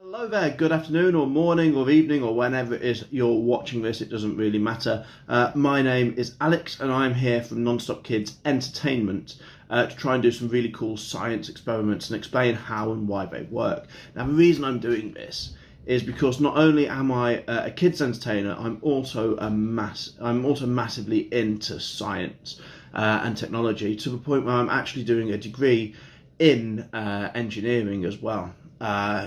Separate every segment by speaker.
Speaker 1: Hello there, good afternoon or morning or evening or whenever it is you're watching this, it doesn't really matter. My name is Alex and I'm here from Non-Stop Kids Entertainment to try and do some really cool science experiments and explain how and why they work. Now the reason I'm doing this is because not only am I a kids entertainer, I'm also massively into science and technology, to the point where I'm actually doing a degree in engineering as well.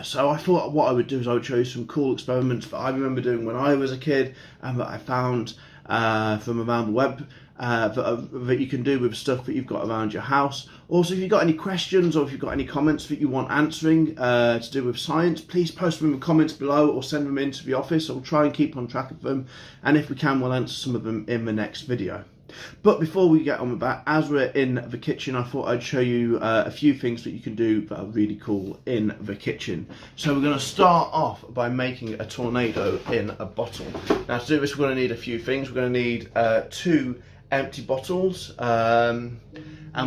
Speaker 1: So I thought what I would do is I would show you some cool experiments that I remember doing when I was a kid and that I found from around the web that you can do with stuff that you've got around your house. Also, if you've got any questions or if you've got any comments that you want answering to do with science, please post them in the comments below or send them into the office. I'll try and keep on track of them, and if we can, we'll answer some of them in the next video. But before we get on with that, as we're in the kitchen, I thought I'd show you a few things that you can do that are really cool in the kitchen. So we're going to start off by making a tornado in a bottle. Now to do this, we're going to need a few things. We're going to need 2 empty bottles, and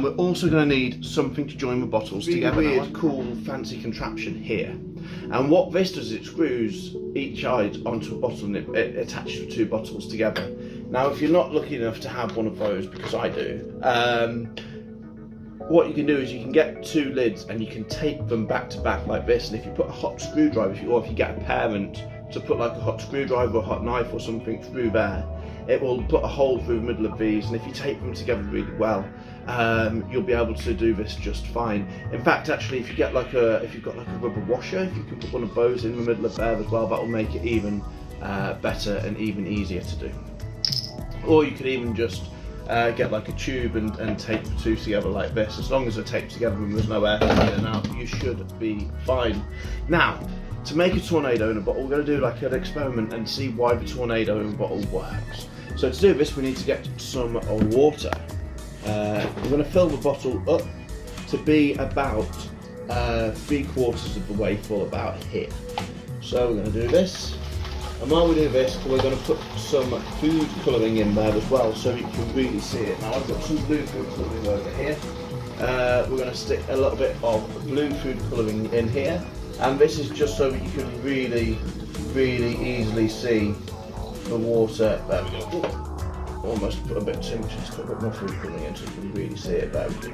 Speaker 1: we're also going to need something to join the bottles together. Weird, cool, fancy contraption here. And what this does is it screws each side onto a bottle and it attaches the 2 bottles together. Now, if you're not lucky enough to have one of those, because I do, what you can do is you can get 2 lids and you can tape them back to back like this. And if you put a hot screwdriver, or if you get a parent to put like a hot screwdriver or a hot knife or something through there, it will put a hole through the middle of these. And if you tape them together really well, you'll be able to do this just fine. In fact, actually, if you've got like a rubber washer, if you can put one of those in the middle of there as well, that will make it even better and even easier to do. Or you could even just get like a tube and tape the 2 together like this. As long as they're taped together and there's no air coming in and out, you should be fine. Now, to make a tornado in a bottle, we're going to do like an experiment and see why the tornado in a bottle works. So to do this, we need to get some water. We're going to fill the bottle up to be about 3/4 of the way full, about here. So we're going to do this. And while we do this, we're going to put some food colouring in there as well, so you can really see it. Now I've got some blue food colouring over here. We're going to stick a little bit of blue food colouring in here, and this is just so that you can really easily see the water. There we go. Ooh, almost put a bit too much. Let's put a bit more food colouring in so you can really see it. There we go.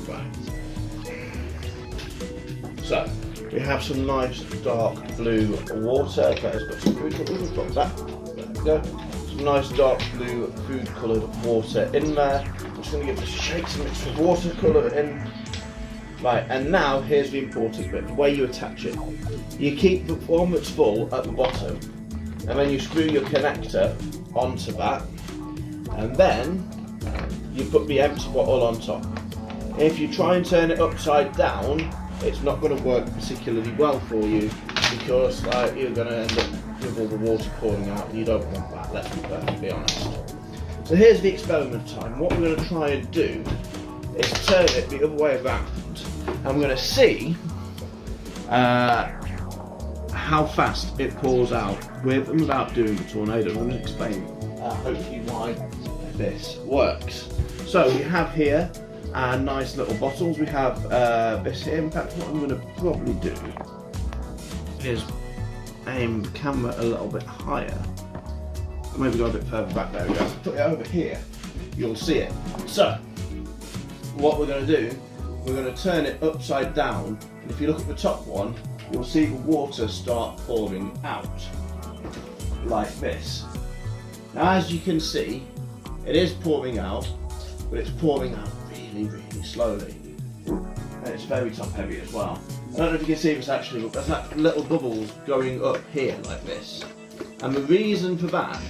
Speaker 1: Right. So we have some nice dark blue water. Okay, it's got some food colouring. We'll drop that. There we go. Some nice dark blue food coloured water in there. I'm just going to give this a shake to mix the watercolour in. Right, and now here's the important bit, the way you attach it. You keep the one that's full at the bottom, and then you screw your connector onto that, and then you put the empty bottle on top. If you try and turn it upside down, it's not going to work particularly well for you, because you're going to end up with all the water pouring out, and you don't want that, let's be perfectly honest. So here's the experiment time. What we're going to try and do is turn it the other way around, and we're going to see how fast it pours out with and without doing the tornado. I'm going to explain hopefully why this works. So we have here nice little bottles. We have this here. In fact, what I'm going to probably do is aim the camera a little bit higher. Maybe go a bit further back. There we go. Put it over here. You'll see it. So what we're going to do, we're going to turn it upside down, and if you look at the top one, you'll see the water start pouring out like this. Now, as you can see, it is pouring out, but it's pouring out really slowly, and it's very top heavy as well. I don't know if you can see this actually, but there's like little bubbles going up here like this, and the reason for that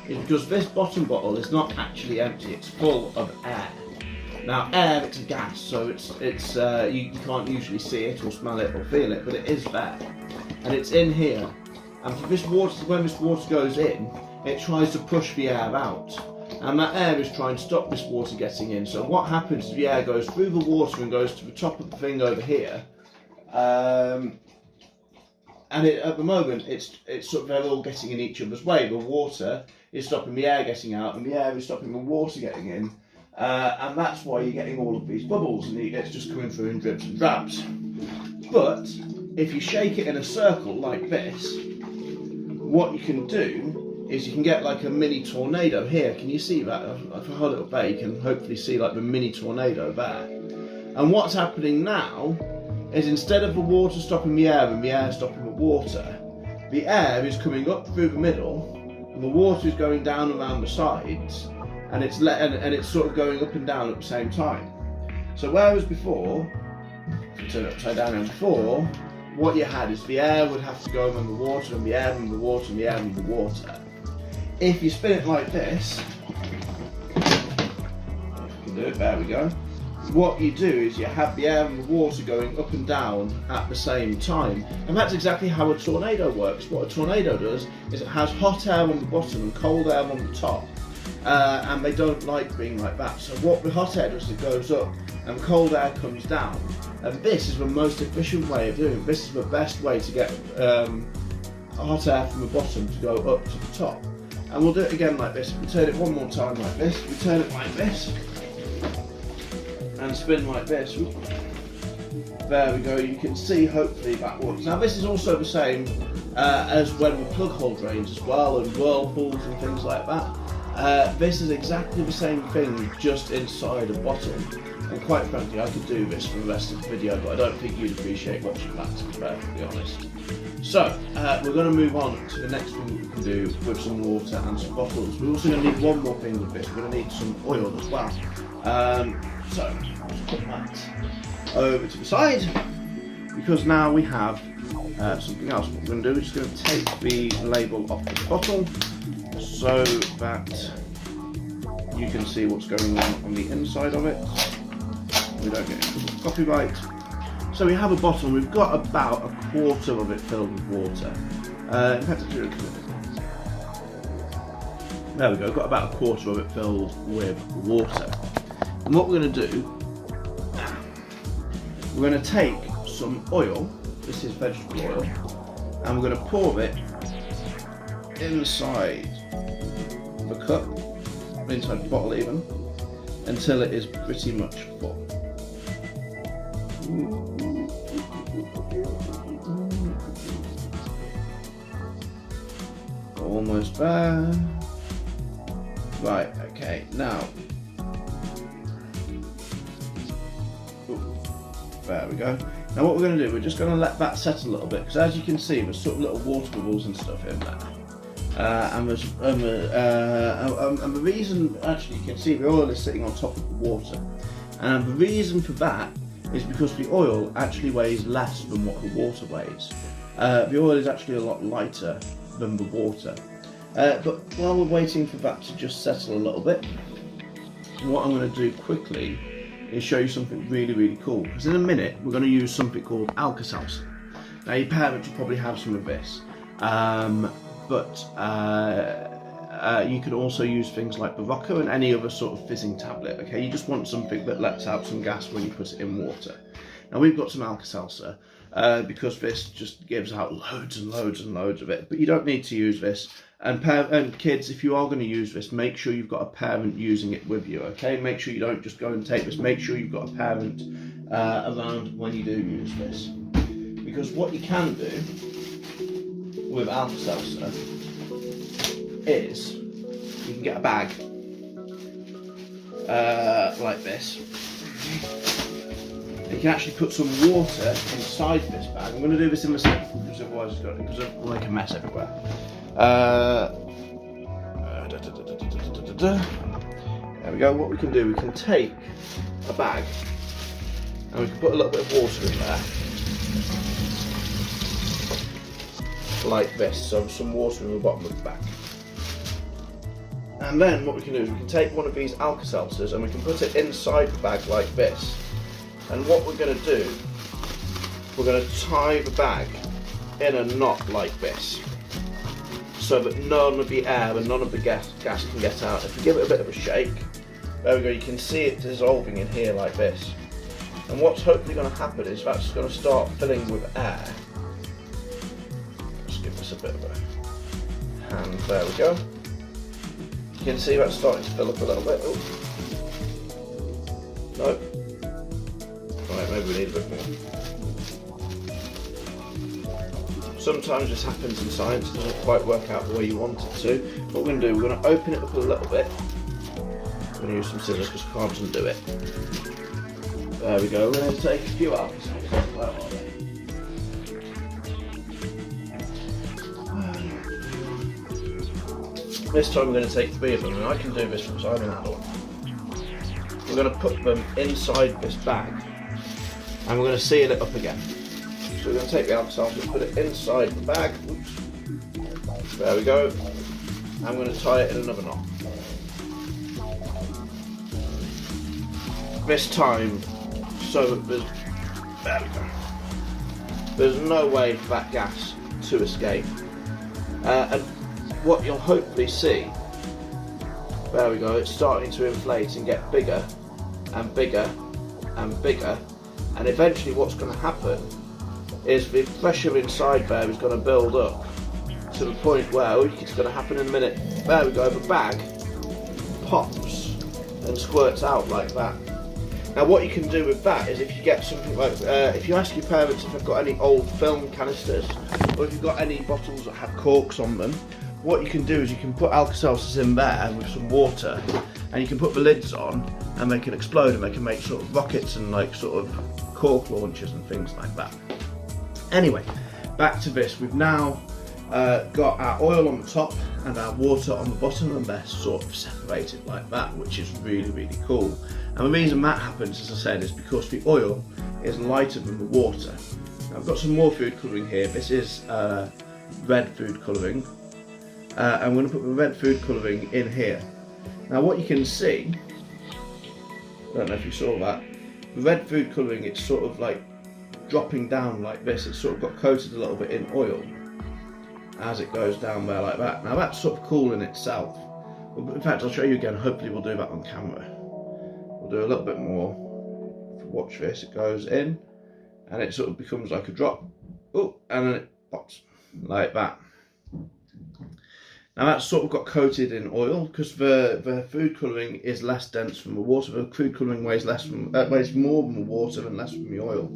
Speaker 1: is because this bottom bottle is not actually empty, it's full of air. Now air, it's a gas, so you can't usually see it or smell it or feel it, but it is there, and it's in here. And for this water, when this water goes in, it tries to push the air out, and that air is trying to stop this water getting in. So what happens is the air goes through the water and goes to the top of the thing over here, and at the moment it's sort of, they're all getting in each other's way. The water is stopping the air getting out, and the air is stopping the water getting in. And that's why you're getting all of these bubbles, and it's just coming through in dribs and drabs. But if you shake it in a circle like this, what you can do is you can get like a mini tornado here. Can you see that? If I hold it up there, you can hopefully see like the mini tornado there. And what's happening now is instead of the water stopping the air and the air stopping the water, the air is coming up through the middle and the water is going down around the sides, and it's sort of going up and down at the same time. So whereas before, if you turn it upside down, and before, what you had is the air would have to go around the water and the air and the water and the air and the water. If you spin it like this, if you can do it, there we go. What you do is you have the air and the water going up and down at the same time. And that's exactly how a tornado works. What a tornado does is it has hot air on the bottom and cold air on the top. And they don't like being like that. So what the hot air does is it goes up and cold air comes down. And this is the most efficient way of doing it. This is the best way to get hot air from the bottom to go up to the top. And we'll do it again like this. If we turn it one more time like this, we turn it like this, and spin like this. There we go, you can see hopefully that works. Now this is also the same as when we plug hole drains as well, and whirlpools and things like that. This is exactly the same thing, just inside a bottle. And quite frankly, I could do this for the rest of the video, but I don't think you'd appreciate watching that, to be perfectly honest. So, we're going to move on to the next thing that we can do with some water and some bottles. We're also going to need one more thing with this. We're going to need some oil as well. So, let's put that over to the side, because now we have something else. What we're going to do is just going to take the label off the bottle so that you can see what's going on the inside of it. We don't get any copyright. So we have a bottle, we've got about a quarter of it filled with water. In fact, there we go, got about a quarter of it filled with water. And what we're going to do, we're going to take some oil, this is vegetable oil, and we're going to pour it inside the cup, inside the bottle even, until it is pretty much full. Almost there. Right, okay, now. There we go. Now what we're going to do, we're just going to let that settle a little bit, because as you can see, there's sort of little water bubbles and stuff in there. And the reason, actually, you can see the oil is sitting on top of the water. And the reason for that is because the oil actually weighs less than what the water weighs. The oil is actually a lot lighter than the water. But while we're waiting for that to just settle a little bit, what I'm going to do quickly is show you something really, really cool. Because in a minute, we're going to use something called Alka-Seltzer. Now, your parents will probably have some of this. But you could also use things like Barocca and any other sort of fizzing tablet. Okay, you just want something that lets out some gas when you put it in water. Now we've got some Alka-Seltzer because this just gives out loads and loads and loads of it. But you don't need to use this. And kids, if you are going to use this, make sure you've got a parent using it with you. Okay, make sure you don't just go and take this. Make sure you've got a parent around when you do use this, because what you can do with Alka-Seltzer is you can get a bag like this. You can actually put some water inside this bag. I'm going to do this in the sink because otherwise it's going to make a mess everywhere. There we go. What we can do, we can take a bag and we can put a little bit of water in there. Like this, so some water in the bottom of the bag. And then what we can do is we can take one of these Alka-Seltzers and we can put it inside the bag like this. And what we're going to do, we're going to tie the bag in a knot like this, so that none of the air and none of the gas can get out. If you give it a bit of a shake, there we go, you can see it dissolving in here like this. And what's hopefully going to happen is that's going to start filling with air. Give this a bit of a hand, there we go. You can see that's starting to fill up a little bit. Oh. No. Right, maybe we need a bit more. Sometimes this happens in science, it doesn't quite work out the way you want it to. What we're going to do, we're going to open it up a little bit. I'm going to use some scissors because I can't undo it. There we go, we're going to take a few out. Where are they? This time we're going to take 3 of them, and I can do this because I'm an adult. We're going to put them inside this bag, and we're going to seal it up again. So we're going to take the alcohol and put it inside the bag. Oops. There we go. I'm going to tie it in another knot. This time, so that there we go. There's no way for that gas to escape. And what you'll hopefully see, there we go, it's starting to inflate and get bigger and bigger and bigger, and eventually what's going to happen is the pressure inside there is going to build up to the point where, it's going to happen in a minute, there we go, the bag pops and squirts out like that. Now what you can do with that is if you get something like, if you ask your parents if they've got any old film canisters, or if you've got any bottles that have corks on them, what you can do is you can put Alka-Seltzers in there with some water, and you can put the lids on and they can explode and they can make sort of rockets and like sort of cork launchers and things like that. Anyway, back to this. We've now got our oil on the top and our water on the bottom, and they're sort of separated like that, which is really, really cool. And the reason that happens, as I said, is because the oil is lighter than the water. Now, I've got some more food colouring here. This is red food colouring. I'm going to put the red food colouring in here. Now what you can see, I don't know if you saw that, the red food colouring, it's sort of like dropping down like this. It's sort of got coated a little bit in oil as it goes down there like that. Now that's sort of cool in itself. In fact, I'll show you again, hopefully we'll do that on camera. We'll do a little bit more. Watch this, it goes in and it sort of becomes like a drop. Oh, and then it pops like that. Now that's sort of got coated in oil because the food colouring is less dense than the water. The food colouring weighs more than the water and less than the oil.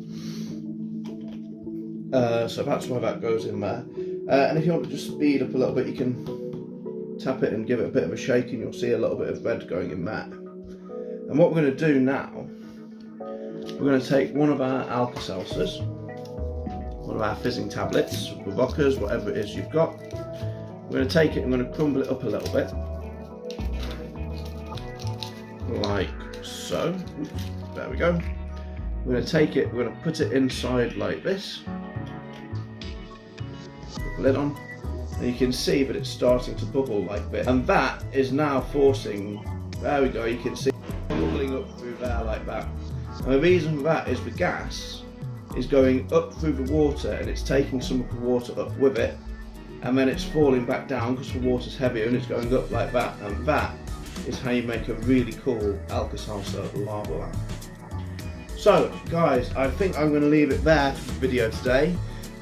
Speaker 1: So that's why that goes in there. And if you want to just speed up a little bit, you can tap it and give it a bit of a shake, and you'll see a little bit of red going in there. And what we're going to do now, we're going to take one of our Alka-Seltzers, one of our fizzing tablets, Bavocas, whatever it is you've got. We're going to take it and we're going to crumble it up a little bit, like so. Oops, there we go. We're going to take it, we're going to put it inside like this, put the lid on, and you can see that it's starting to bubble like this. And that is now forcing, there we go, you can see bubbling up through there like that. And the reason for that is the gas is going up through the water and it's taking some of the water up with it, and then it's falling back down because the water's heavier and it's going up like that, and that is how you make a really cool Alka-Seltzer lava lamp. So guys, I think I'm going to leave it there for the video today.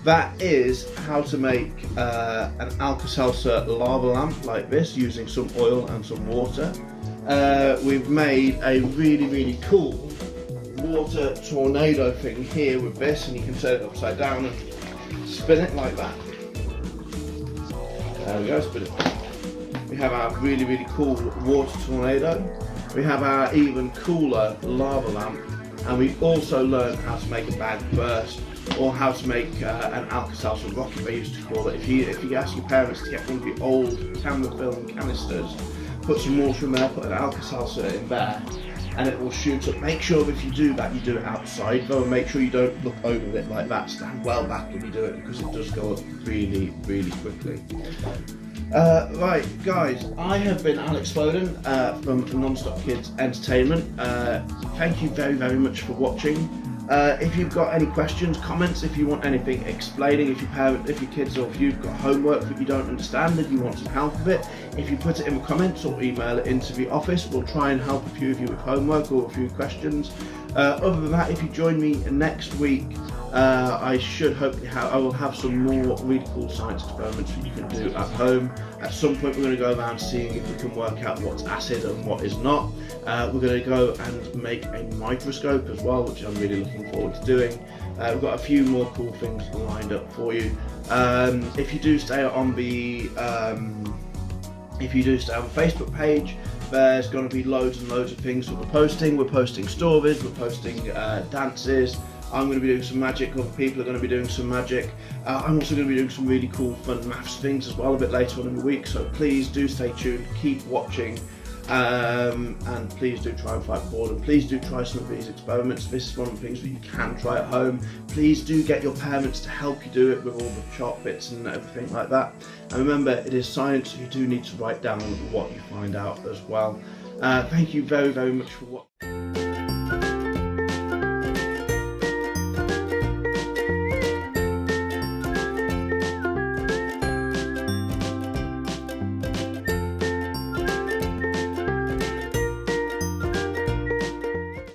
Speaker 1: That is how to make an Alka-Seltzer lava lamp like this using some oil and some water. We've made a really, really cool water tornado thing here with this, and you can turn it upside down and spin it like that. There we go, spin it. We have our really, really cool water tornado. We have our even cooler lava lamp, and we've also learned how to make a bag burst, or how to make an Alka-Seltzer rocket, they used to call it. If you ask your parents to get one of the old camera film canisters, put some water in there, put an Alka-Seltzer in there, and it will shoot up. Make sure if you do that, you do it outside though, and make sure you don't look over it like that. Stand well back when you do it, because it does go up really, really quickly. Right, guys, I have been Unexplained from Non-Stop Kids Entertainment. Thank you very, very much for watching. If you've got any questions, comments, if you want anything explaining, if your kids, or if you've got homework that you don't understand and you want some help with it, if you put it in the comments or email it into the office, we'll try and help a few of you with homework or a few questions. Other than that, if you join me next week, I will have some more really cool science experiments that you can do at home. At some point we're going to go around seeing if we can work out what's acid and what is not. We're going to go and make a microscope as well, which I'm really looking forward to doing. We've got a few more cool things lined up for you. If you do stay on the Facebook page, there's going to be loads and loads of things that we're posting. We're posting stories, we're posting dances. I'm going to be doing some magic, other people are going to be doing some magic. I'm also going to be doing some really cool fun maths things as well a bit later on in the week, so please do stay tuned, keep watching, and please do try and fight boredom. Please do try some of these experiments. This is one of the things that you can try at home. Please do get your parents to help you do it with all the chart bits and everything like that. And remember, it is science, so you do need to write down what you find out as well. Thank you very, very much for watching.